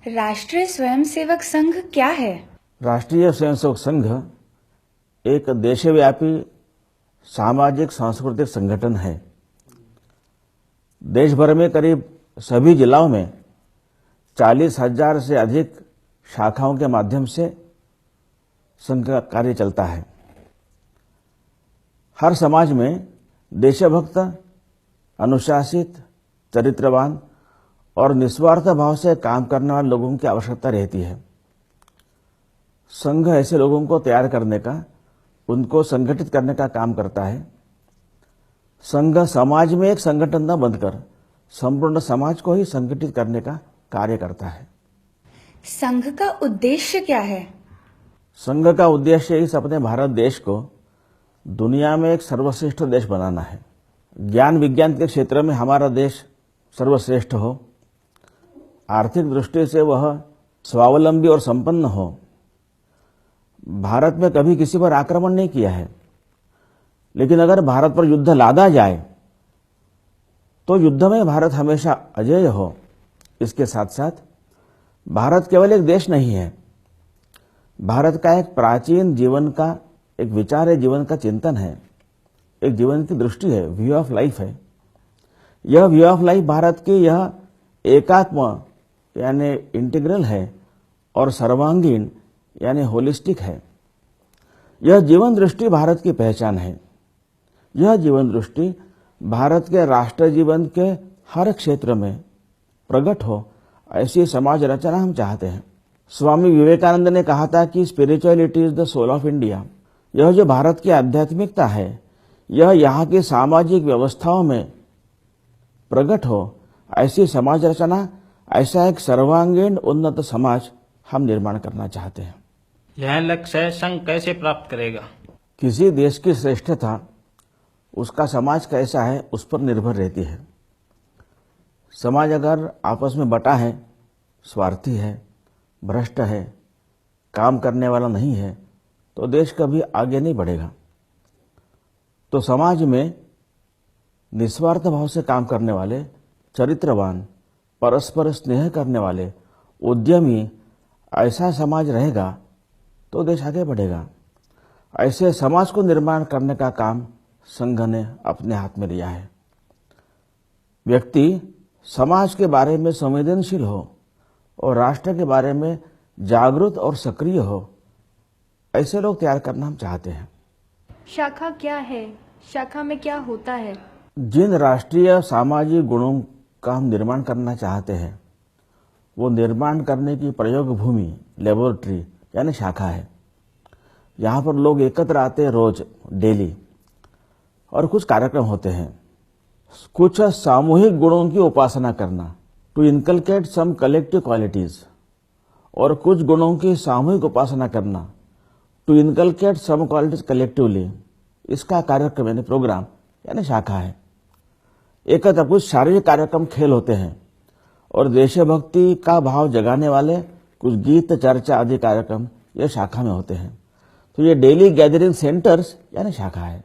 राष्ट्रीय स्वयंसेवक संघ क्या है? राष्ट्रीय स्वयंसेवक संघ एक देशव्यापी सामाजिक सांस्कृतिक संगठन है। देश भर में करीब सभी जिलों में 40,000 से अधिक शाखाओं के माध्यम से संघ का कार्य चलता है। हर समाज में देशभक्त, अनुशासित, चरित्रवान और निस्वार्थ भाव से काम करने वाले लोगों की आवश्यकता रहती है। संघ ऐसे लोगों को तैयार करने का, उनको संगठित करने का काम करता है। संघ समाज में एक संगठन न बनकर संपूर्ण समाज को ही संगठित करने का कार्य करता है। संघ का उद्देश्य क्या है? संघ का उद्देश्य इस अपने भारत देश को दुनिया में एक सर्वश्रेष्ठ देश बनाना है। ज्ञान विज्ञान के क्षेत्र में हमारा देश सर्वश्रेष्ठ हो, आर्थिक दृष्टि से वह स्वावलंबी और संपन्न हो। भारत में कभी किसी पर आक्रमण नहीं किया है, लेकिन अगर भारत पर युद्ध लादा जाए तो युद्ध में भारत हमेशा अजेय हो। इसके साथ साथ भारत केवल एक देश नहीं है, भारत का एक प्राचीन जीवन का एक विचार है, जीवन का चिंतन है, एक जीवन की दृष्टि है, व्यू ऑफ लाइफ है। यह व्यू ऑफ लाइफ भारत की यह एकात्म यानी इंटीग्रल है और सर्वांगीण यानी होलिस्टिक है। यह जीवन दृष्टि भारत की पहचान है। यह जीवन दृष्टि भारत के राष्ट्र जीवन के हर क्षेत्र में प्रकट हो, ऐसी समाज रचना हम चाहते हैं। स्वामी विवेकानंद ने कहा था कि spirituality is the soul of India. यह जो भारत की आध्यात्मिकता है, यह यहाँ की सामाजिक व्यवस्थाओं में प्रकट हो, ऐसी समाज रचना, ऐसा एक सर्वांगीण उन्नत समाज हम निर्माण करना चाहते हैं। यह लक्ष्य संघ कैसे प्राप्त करेगा? किसी देश की श्रेष्ठता उसका समाज कैसा है उस पर निर्भर रहती है। समाज अगर आपस में बटा है, स्वार्थी है, भ्रष्ट है, काम करने वाला नहीं है, तो देश कभी आगे नहीं बढ़ेगा। तो समाज में निस्वार्थ भाव से काम करने वाले, चरित्रवान, परस्पर स्नेह करने वाले, उद्यमी ऐसा समाज रहेगा तो देश आगे बढ़ेगा। ऐसे समाज को निर्माण करने का काम संघ ने अपने हाथ में लिया है। व्यक्ति समाज के बारे में संवेदनशील हो और राष्ट्र के बारे में जागरूक और सक्रिय हो, ऐसे लोग तैयार करना हम चाहते हैं। शाखा क्या है? शाखा में क्या होता है? जिन राष्ट्रीय सामाजिक गुणों का हम निर्माण करना चाहते हैं, वो निर्माण करने की प्रयोग भूमि, लेबोरेटरी यानी शाखा है। यहाँ पर लोग एकत्र आते हैं रोज, डेली, और कुछ कार्यक्रम होते हैं। कुछ सामूहिक गुणों की उपासना करना, to inculcate some collective qualities, और कुछ गुणों की सामूहिक उपासना करना, to inculcate some qualities collectively. इसका कार्यक्रम यानी प्रोग्राम यानी शाखा है। एकत्र कुछ शारीरिक कार्यक्रम, खेल होते हैं, और देशभक्ति का भाव जगाने वाले कुछ गीत, चर्चा आदि कार्यक्रम ये शाखा में होते हैं। तो ये डेली गैदरिंग सेंटर्स यानी शाखा है।